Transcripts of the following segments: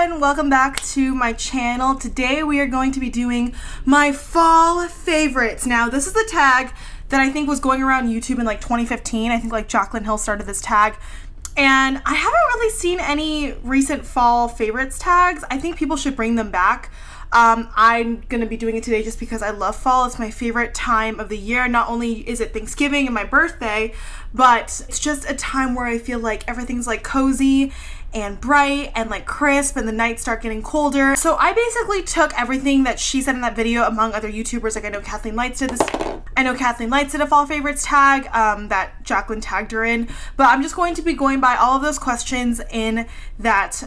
everyone, welcome back to my channel. Today we are going to be doing my fall favorites. Now this is the tag that I think was going around YouTube in like 2015. I think like Jaclyn Hill started this tag. And I haven't really seen any recent fall favorites tags. I think people should bring them back. I'm gonna be doing it today just because I love fall. It's my favorite time of the year. Not only is it Thanksgiving and my birthday, but it's just a time where I feel like everything's like cozy and bright and like crisp and the nights start getting colder. So I basically took everything that she said in that video among other YouTubers. Like I know Kathleen Lights did this. I know Kathleen Lights did a fall favorites tag that Jaclyn tagged her in. But I'm just going to be going by all of those questions in that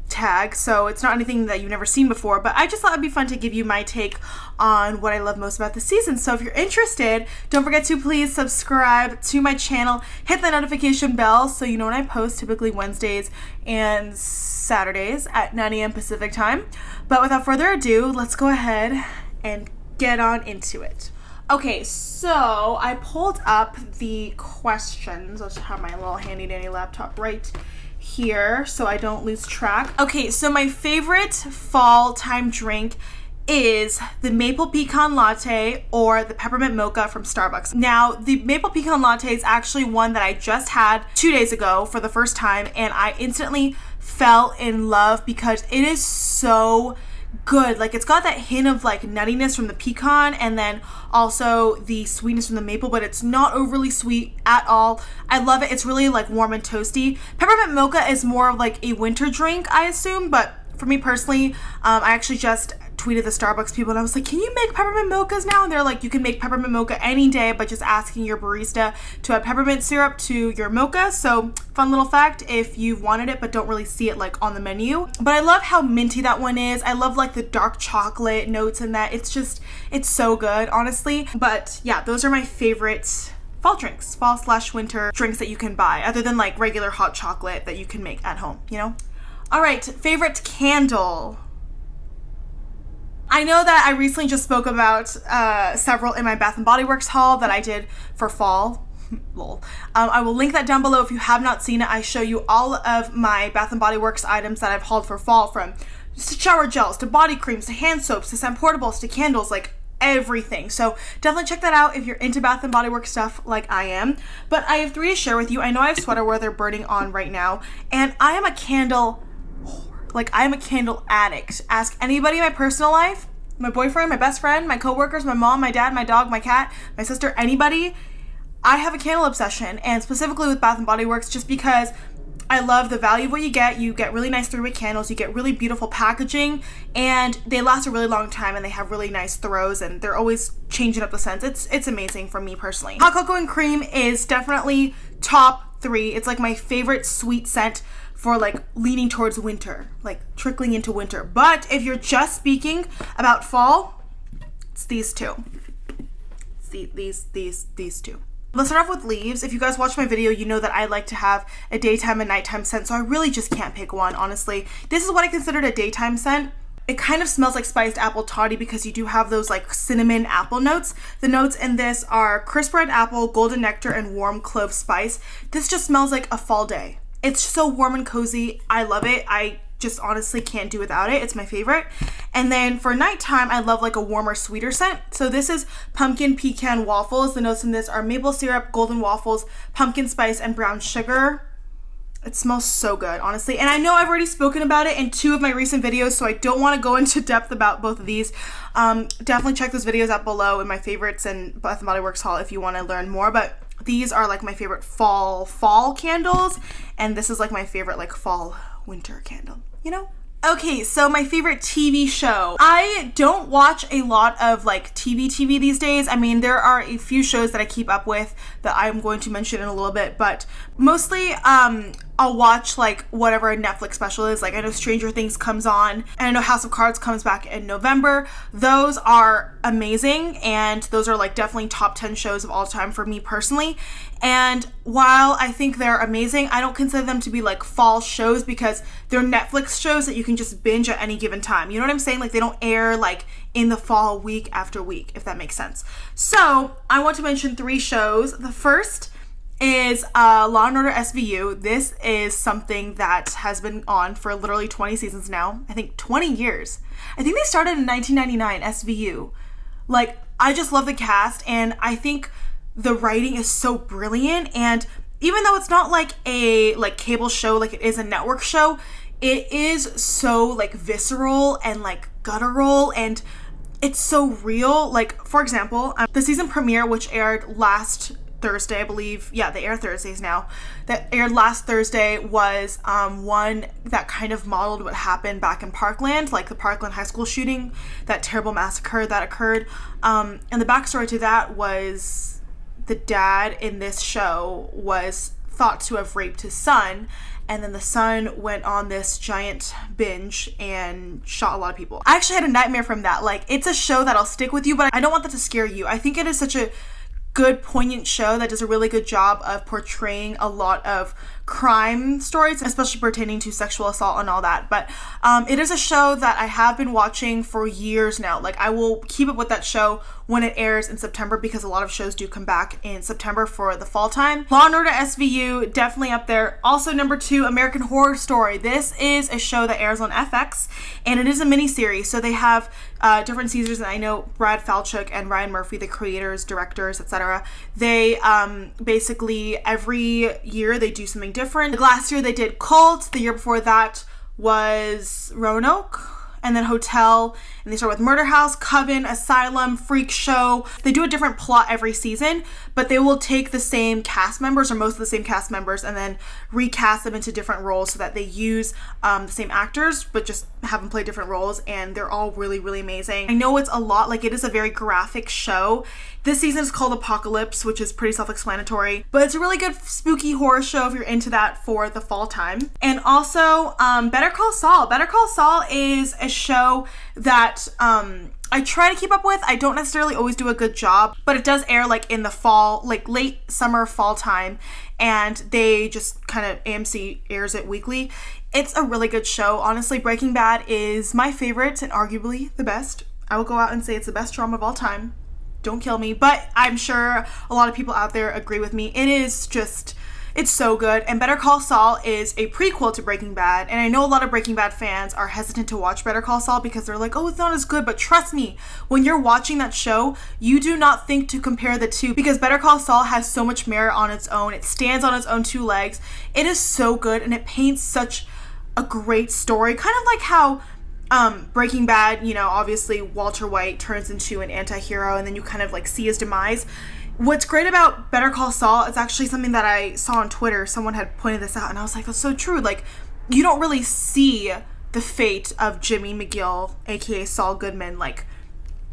tag, so it's not anything that you've never seen before, but I just thought it'd be fun to give you my take on what I love most about the season. So if you're interested, don't forget to please subscribe to my channel, hit the notification bell so you know when I post, typically Wednesdays and Saturdays at 9 a.m. Pacific time. But without further ado, let's go ahead and get on into it. Okay, so I pulled up the questions. I'll just have my little handy dandy laptop right here so I don't lose track. Okay, so my favorite fall time drink is the maple pecan latte or the peppermint mocha from Starbucks. Now, the maple pecan latte is actually one that I just had 2 days ago for the first time, and I instantly fell in love because it is so good. Like it's got that hint of like nuttiness from the pecan and then also the sweetness from the maple, but it's not overly sweet at all. I love it. It's really like warm and toasty. Peppermint mocha is more of like a winter drink, I assume, but for me personally, I actually just tweeted the Starbucks people and I was like, can you make peppermint mochas now? And they're like, you can make peppermint mocha any day by just asking your barista to add peppermint syrup to your mocha. So fun little fact if you've wanted it but don't really see it like on the menu. But I love how minty that one is. I love like the dark chocolate notes in that. It's so good, honestly. But yeah, those are my favorite fall drinks, fall/winter drinks that you can buy other than like regular hot chocolate that you can make at home, you know? All right, favorite candle. I know that I recently just spoke about several in my Bath & Body Works haul that I did for fall. Lol. I will link that down below if you have not seen it. I show you all of my Bath & Body Works items that I've hauled for fall, from shower gels to body creams to hand soaps to scent portables to candles, like everything. So definitely check that out if you're into Bath & Body Works stuff like I am. But I have 3 to share with you. I know I have sweater weather burning on right now, and I am a candle Like, I am a candle addict. Ask anybody in my personal life, my boyfriend, my best friend, my coworkers, my mom, my dad, my dog, my cat, my sister, anybody. I have a candle obsession, and specifically with Bath & Body Works, just because I love the value of what you get. You get really nice 3-wick candles, you get really beautiful packaging, and they last a really long time, and they have really nice throws, and they're always changing up the scents. It's amazing for me personally. Hot cocoa and cream is definitely top 3. It's like my favorite sweet scent for like leaning towards winter, like trickling into winter. But if you're just speaking about fall, it's these two. It's these two. Let's start off with leaves. If you guys watch my video, you know that I like to have a daytime and nighttime scent, so I really just can't pick one, honestly. This is what I considered a daytime scent. It kind of smells like spiced apple toddy because you do have those like cinnamon apple notes. The notes in this are crisp red apple, golden nectar, and warm clove spice. This just smells like a fall day. It's so warm and cozy. I love it. I just honestly can't do without it. It's my favorite. And then for nighttime, I love like a warmer, sweeter scent. So this is pumpkin pecan waffles. The notes in this are maple syrup, golden waffles, pumpkin spice, and brown sugar. It smells so good, honestly. And I know I've already spoken about it in 2 of my recent videos, so I don't want to go into depth about both of these. Definitely check those videos out below in my favorites and Bath & Body Works haul if you want to learn more. But these are like my favorite fall candles, and this is like my favorite like fall winter candle, you know? Okay, so my favorite TV show. I don't watch a lot of like TV these days. I mean, there are a few shows that I keep up with that I'm going to mention in a little bit, but mostly I'll watch like whatever a Netflix special is. Like I know Stranger Things comes on, and I know House of Cards comes back in November. Those are amazing, and those are like definitely top 10 shows of all time for me personally. And while I think they're amazing, I don't consider them to be like fall shows because they're Netflix shows that you can just binge at any given time. You know what I'm saying? Like they don't air like in the fall week after week, if that makes sense. So I want to mention 3 shows. The first is Law & Order SVU. This is something that has been on for literally 20 seasons now. I think 20 years. I think they started in 1999, SVU. Like, I just love the cast, and I think the writing is so brilliant, and even though it's not like a cable show like it is a network show, it is so like visceral and like guttural, and it's so real. Like, for example, the season premiere, which aired last Thursday, I believe. Yeah, they air Thursdays now. That aired last Thursday was one that kind of modeled what happened back in Parkland, like the Parkland High School shooting, that terrible massacre that occurred. And the backstory to that was the dad in this show was thought to have raped his son, and then the son went on this giant binge and shot a lot of people. I actually had a nightmare from that. Like, it's a show that'll stick with you, but I don't want that to scare you. I think it is such a good, poignant show that does a really good job of portraying a lot of crime stories, especially pertaining to sexual assault and all that. But it is a show that I have been watching for years now. Like, I will keep up with that show when it airs in September, because a lot of shows do come back in September for the fall time. Law & Order SVU, definitely up there. Also, number 2, American Horror Story. This is a show that airs on FX, and it is a miniseries. So they have different seasons, and I know Brad Falchuk and Ryan Murphy, the creators, directors, etc. They basically every year they do something different. Like, last year they did Cult. The year before that was Roanoke, and then Hotel, and they start with Murder House, Coven, Asylum, Freak Show. They do a different plot every season, but they will take the same cast members, or most of the same cast members, and then recast them into different roles so that they use the same actors, but just have them play different roles, and they're all really, really amazing. I know it's a lot, like, it is a very graphic show. This season is called Apocalypse, which is pretty self-explanatory, but it's a really good spooky horror show if you're into that for the fall time. And also, Better Call Saul. Better Call Saul is a show that I try to keep up with. I don't necessarily always do a good job, but it does air like in the fall, like late summer, fall time, and they just kind of, AMC airs it weekly. It's a really good show. Honestly, Breaking Bad is my favorite and arguably the best. I will go out and say it's the best drama of all time. Don't kill me, but I'm sure a lot of people out there agree with me. It is just, it's so good. And Better Call Saul is a prequel to Breaking Bad, and I know a lot of Breaking Bad fans are hesitant to watch Better Call Saul because they're like, oh, it's not as good, but trust me, when you're watching that show, you do not think to compare the two, because Better Call Saul has so much merit on its own. It stands on its own 2 legs. It is so good, and it paints such a great story, kind of like how Breaking Bad, you know, obviously Walter White turns into an anti-hero, and then you kind of like see his demise. What's great about Better Call Saul is actually something that I saw on Twitter. Someone had pointed this out, and I was like, that's so true. Like, you don't really see the fate of Jimmy McGill, aka Saul Goodman, like,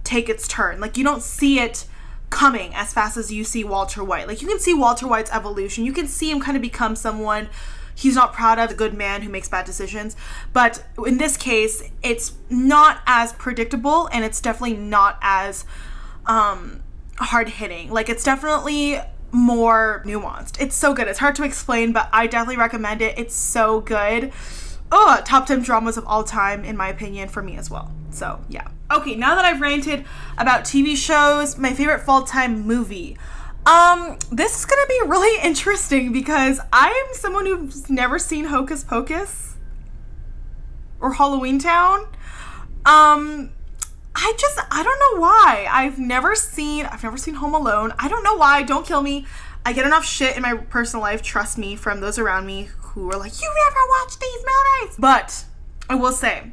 take its turn. Like, you don't see it coming as fast as you see Walter White. Like, you can see Walter White's evolution. You can see him kind of become someone he's not proud of, a good man who makes bad decisions. But in this case, it's not as predictable, and it's definitely not as hard-hitting. Like, it's definitely more nuanced. It's so good. It's hard to explain, but I definitely recommend it. It's so good. Oh, top 10 dramas of all time, in my opinion, for me as well. So, yeah. Okay, now that I've ranted about TV shows, my favorite fall-time movie. This is gonna be really interesting because I am someone who's never seen Hocus Pocus or Halloween Town. I don't know why. I've never seen Home Alone. I don't know why. Don't kill me. I get enough shit in my personal life, trust me, from those around me who are like, you never watched these movies. But I will say,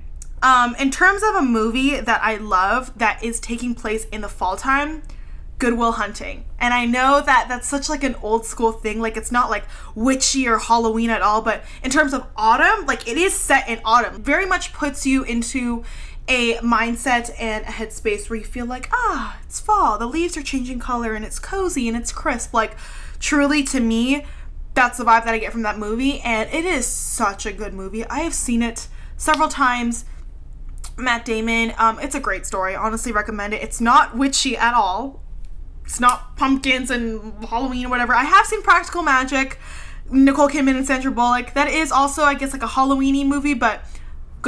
in terms of a movie that I love that is taking place in the fall time, Good Will Hunting. And I know that that's such like an old school thing, like it's not like witchy or Halloween at all, but in terms of autumn, like it is set in autumn. Very much puts you into a mindset and a headspace where you feel like, it's fall, the leaves are changing color and it's cozy and it's crisp. Like, truly, to me, that's the vibe that I get from that movie, and it is such a good movie. I have seen it several times. Matt Damon, it's a great story. Honestly recommend it. It's not witchy at all. It's not pumpkins and Halloween or whatever. I have seen Practical Magic, Nicole Kidman and Sandra Bullock. That is also, I guess, like a Halloween-y movie, but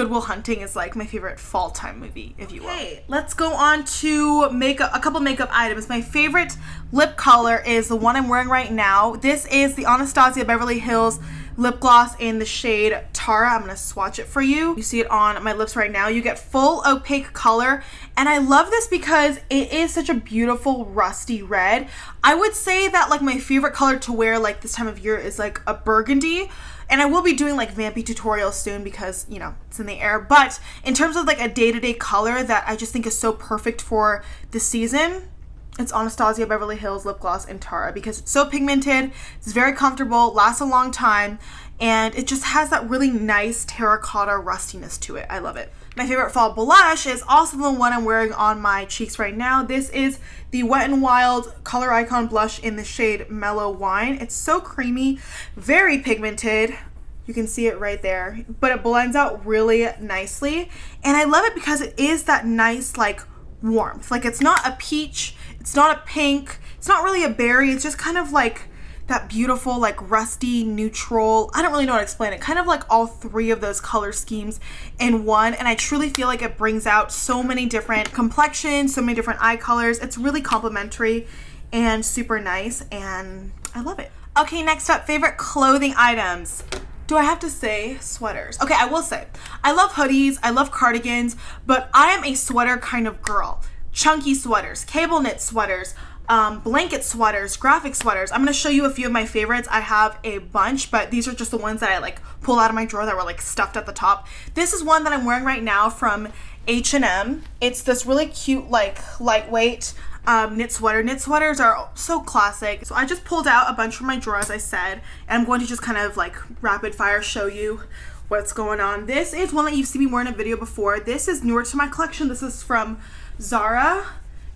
Good Will Hunting is like my favorite fall time movie, if you will. Okay, let's go on to makeup, a couple makeup items. My favorite lip color is the one I'm wearing right now. This is the Anastasia Beverly Hills lip gloss in the shade Tara. I'm gonna swatch it for you. You see it on my lips right now. You get full opaque color, and I love this because it is such a beautiful rusty red. I would say that like my favorite color to wear like this time of year is like a burgundy, and I will be doing like vampy tutorials soon because, you know, it's in the air. But in terms of like a day-to-day color that I just think is so perfect for the season, it's Anastasia Beverly Hills lip gloss in Tara because it's so pigmented, it's very comfortable, lasts a long time, and it just has that really nice terracotta rustiness to it. I love it. My favorite fall blush is also the one I'm wearing on my cheeks right now. This is the Wet n Wild Color Icon blush in the shade Mellow Wine. It's so creamy, very pigmented. You can see it right there, but it blends out really nicely, and I love it because it is that nice like warmth. Like it's not a peach, it's not a pink, it's not really a berry, it's just kind of like that beautiful like rusty neutral. I don't really know how to explain it. Kind of like all three of those color schemes in one, and I truly feel like it brings out so many different complexions, so many different eye colors. It's really complimentary and super nice, and I love it. Okay, next up, favorite clothing items. Do I have to say sweaters? Okay, I will say, I love hoodies, I love cardigans, but I am a sweater kind of girl. Chunky sweaters, cable knit sweaters, blanket sweaters, graphic sweaters. I'm gonna show you a few of my favorites. I have a bunch, but these are just the ones that I like pull out of my drawer that were like stuffed at the top. This is one that I'm wearing right now from H&M. It's this really cute, like lightweight knit sweater. Knit sweaters are so classic. So I just pulled out a bunch from my drawer, as I said, and I'm going to just kind of like rapid fire show you what's going on. This is one that you've seen me wear in a video before. This is newer to my collection. This is from Zara.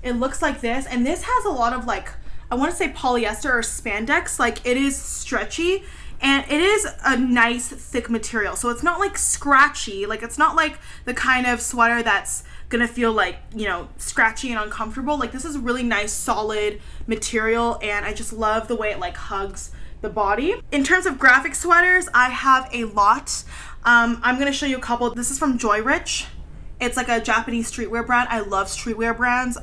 It looks like this, and this has a lot of like, I want to say polyester or spandex. Like it is stretchy, and it is a nice thick material. So it's not like scratchy. Like it's not like the kind of sweater that's gonna feel like, you know, scratchy and uncomfortable. Like this is a really nice solid material, and I just love the way it like hugs the body. In terms of graphic sweaters, I have a lot. I'm gonna show you a couple. This is from Joy Rich. It's like a Japanese streetwear brand. I love streetwear brands.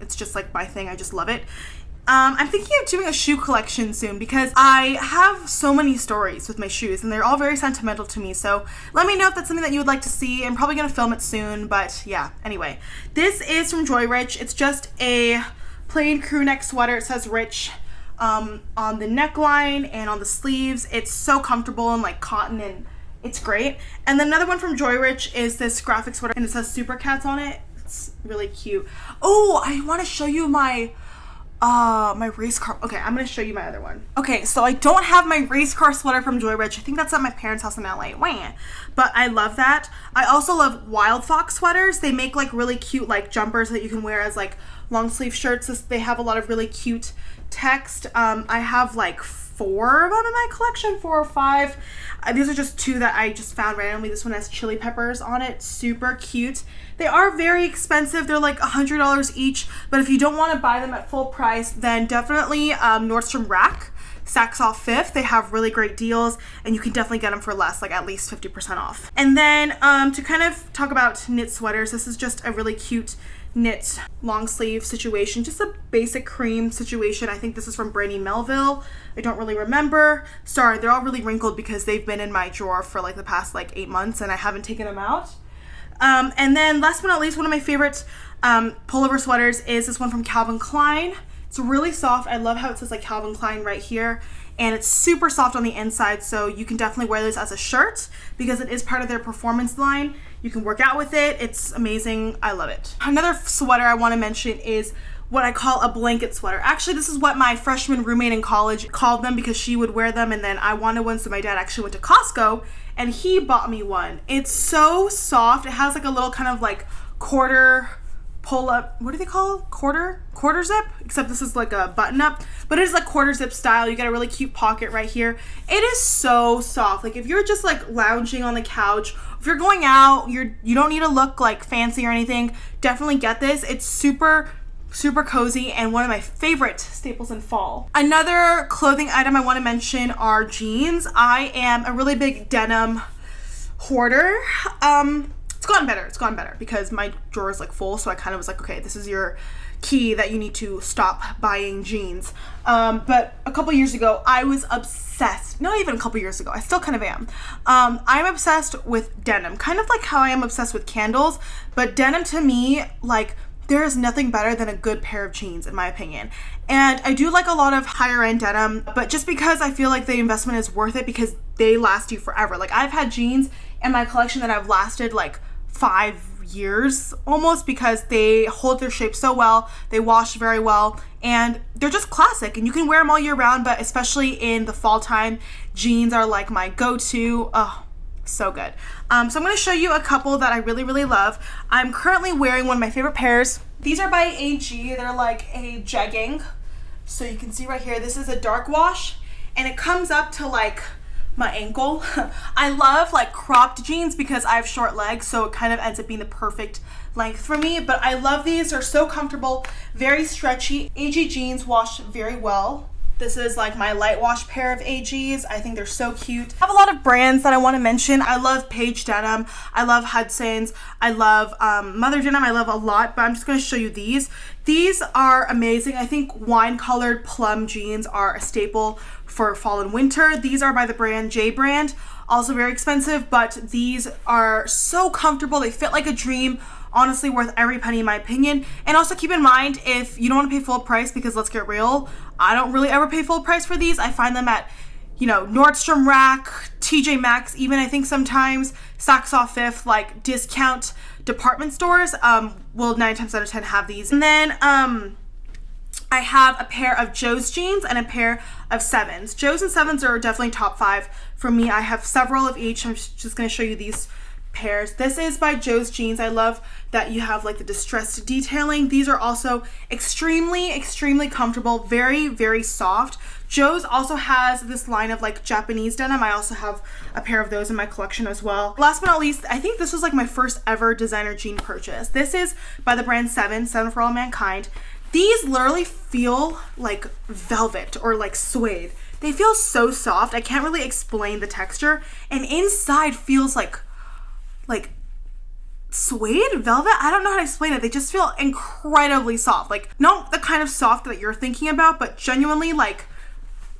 It's just like my thing. I just love it. I'm thinking of doing a shoe collection soon because I have so many stories with my shoes, and they're all very sentimental to me. So let me know if that's something that you would like to see. I'm probably gonna film it soon, but yeah, anyway. This is from Joy Rich. It's just a plain crew neck sweater. It says Rich on the neckline and on the sleeves. It's so comfortable and like cotton, and it's great. And then another one from Joy Rich is this graphic sweater, and it says Super Cats on it. It's really cute. Oh, I want to show you my race car. Okay, I'm gonna show you my other one. Okay, so I don't have my race car sweater from Joy Rich. I think that's at my parents' house in LA. Wah. But I love that. I also love Wild Fox sweaters. They make like really cute like jumpers that you can wear as like long sleeve shirts. They have a lot of really cute text. I have like 4 of them in my collection, 4 or 5. These are just 2 that I just found randomly. This one has chili peppers on it. Super cute. They are very expensive. They're like $100 each, but if you don't want to buy them at full price, then definitely Nordstrom Rack, Saks Off 5th. They have really great deals, and you can definitely get them for less, like at least 50% off. And then to kind of talk about knit sweaters, this is just a really cute knit long sleeve situation, just a basic cream situation. I think this is from Brandy Melville. I don't really remember. Sorry, they're all really wrinkled because they've been in my drawer for like the past like 8 months, and I haven't taken them out. And then last but not least, one of my favorite pullover sweaters is this one from Calvin Klein. It's really soft. I love how it says like Calvin Klein right here, and it's super soft on the inside, so you can definitely wear this as a shirt because it is part of their performance line. You can work out with it. It's amazing. I love it. Another sweater I want to mention is what I call a blanket sweater. Actually, this is what my freshman roommate in college called them because she would wear them, and then I wanted one, so my dad actually went to Costco and he bought me one. It's so soft. It has like a little kind of like quarter pull up, what do they call it? Quarter zip, except this is like a button up, but it is like quarter zip style. You get a really cute pocket right here. It is so soft. Like if you're just like lounging on the couch, if you're going out, you don't need to look like fancy or anything, definitely get this. It's super cozy and one of my favorite staples in fall. Another clothing item I want to mention are jeans. I am a really big denim hoarder. It's gotten better because my drawer is like full, so I kind of was like, okay, this is your key that you need to stop buying jeans. But a couple years ago, I was obsessed. Not even a couple years ago, I still kind of am. I'm obsessed with denim, kind of like how I am obsessed with candles, but denim to me, like, there is nothing better than a good pair of jeans, in my opinion. And I do like a lot of higher end denim, but just because I feel like the investment is worth it because they last you forever. Like, I've had jeans in my collection that have lasted like 5 years almost because they hold their shape so well, they wash very well, and they're just classic, and you can wear them all year round, but especially in the fall time, jeans are like my go-to. Oh, so good. So I'm going to show you a couple that I really, really love. I'm currently wearing one of my favorite pairs. These are by AG. They're like a jegging. So you can see right here, this is a dark wash, and it comes up to like my ankle. I love like cropped jeans because I have short legs, so it kind of ends up being the perfect length for me, but I love these. They're so comfortable, very stretchy. AG jeans wash very well. This is like my light wash pair of AGs. I think they're so cute. I have a lot of brands that I want to mention. I love Paige denim. I love Hudson's. I love Mother denim. I love a lot, but I'm just going to show you these. These are amazing. I think wine colored plum jeans are a staple for fall and winter. These are by the brand J brand. Also very expensive, but these are so comfortable. They fit like a dream. Honestly, worth every penny in my opinion. And also keep in mind, if you don't want to pay full price, because let's get real, I don't really ever pay full price for these. I find them at, you know, Nordstrom Rack, TJ Maxx, even I think sometimes Saks Off Fifth, like discount department stores will 9 times out of 10 have these. And then I have a pair of Joe's jeans and a pair of Sevens. Joe's and Sevens are definitely top 5 for me. I have several of each. I'm just going to show you these pairs. This is by Joe's jeans. I love that you have like the distressed detailing. These are also extremely, extremely comfortable, very, very soft. Joe's also has this line of like Japanese denim. I also have a pair of those in my collection as well. Last but not least, I think this was like my first ever designer jean purchase. This is by the brand Seven for All Mankind. These literally feel like velvet or like suede. They feel so soft. I can't really explain the texture, and inside feels like suede velvet. I don't know how to explain it. They just feel incredibly soft, like not the kind of soft that you're thinking about, but genuinely like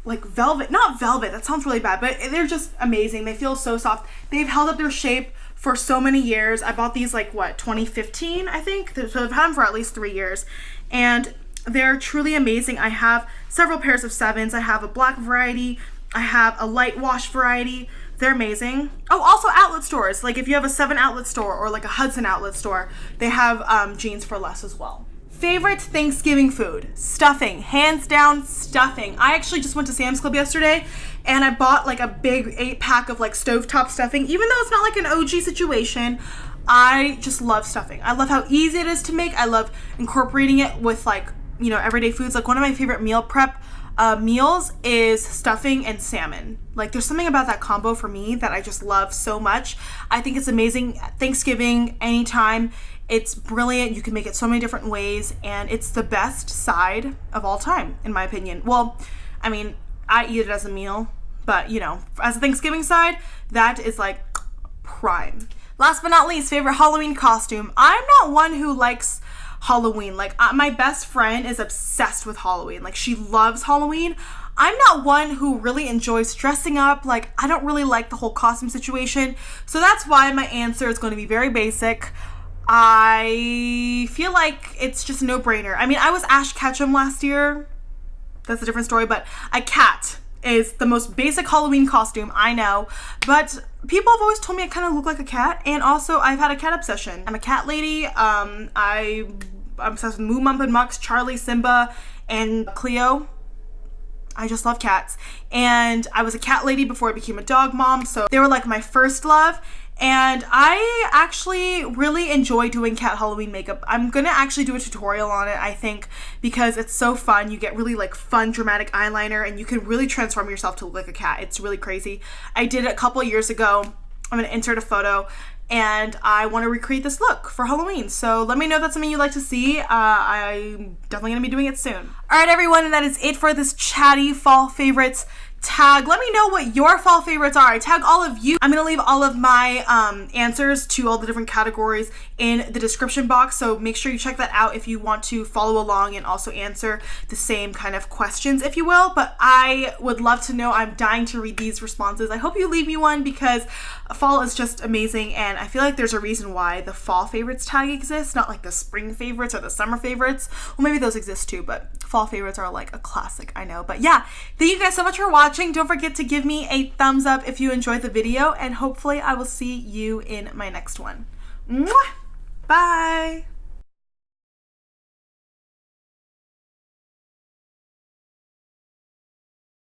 velvet. Not velvet, that sounds really bad, but they're just amazing. They feel so soft. They've held up their shape for so many years. I bought these like what, 2015 I think, so I've had them for at least 3 years, and they're truly amazing. I have several pairs of Sevens. I have a black variety, I have a light wash variety. They're amazing. Oh, also outlet stores. Like if you have a Seven outlet store or like a Hudson outlet store, they have jeans for less as well. Favorite Thanksgiving food? Stuffing. Hands down, stuffing. I actually just went to Sam's Club yesterday and I bought like a big 8-pack of like stovetop stuffing. Even though it's not like an OG situation, I just love stuffing. I love how easy it is to make. I love incorporating it with like, you know, everyday foods. Like one of my favorite meal prep meals is stuffing and salmon. Like there's something about that combo for me that I just love so much. I think it's amazing. Thanksgiving, anytime, it's brilliant. You can make it so many different ways, and it's the best side of all time, in my opinion. Well, I mean, I eat it as a meal, but you know, as a Thanksgiving side, that is like prime. Last but not least, favorite Halloween costume. I'm not one who likes Halloween. Like my best friend is obsessed with Halloween. Like she loves Halloween. I'm not one who really enjoys dressing up. Like I don't really like the whole costume situation. So that's why my answer is going to be very basic. I feel like it's just a no-brainer. I mean, I was Ash Ketchum last year. That's a different story, but a cat is the most basic Halloween costume, I know, but people have always told me I kind of look like a cat, and also I've had a cat obsession. I'm a cat lady. I'm obsessed with Moo, Mump, and Mux, Charlie, Simba, and Cleo. I just love cats, and I was a cat lady before I became a dog mom, so they were like my first love. And I actually really enjoy doing cat Halloween makeup. I'm gonna actually do a tutorial on it, I think, because it's so fun. You get really like fun dramatic eyeliner and you can really transform yourself to look like a cat. It's really crazy. I did it a couple of years ago. I'm gonna insert a photo, and I want to recreate this look for Halloween. So let me know if that's something you'd like to see. I'm definitely gonna be doing it soon. All right, everyone, and that is it for this chatty fall favorites tag. Let me know what your fall favorites are. I tag all of you. I'm gonna leave all of my answers to all the different categories in the description box, so make sure you check that out if you want to follow along and also answer the same kind of questions, if you will. But I would love to know. I'm dying to read these responses. I hope you leave me one, because fall is just amazing, and I feel like there's a reason why the fall favorites tag exists, not like the spring favorites or the summer favorites. Well, maybe those exist too, but fall favorites are like a classic, I know. But yeah, thank you guys so much for watching. Don't forget to give me a thumbs up if you enjoyed the video, and hopefully I will see you in my next one. Mwah! Bye!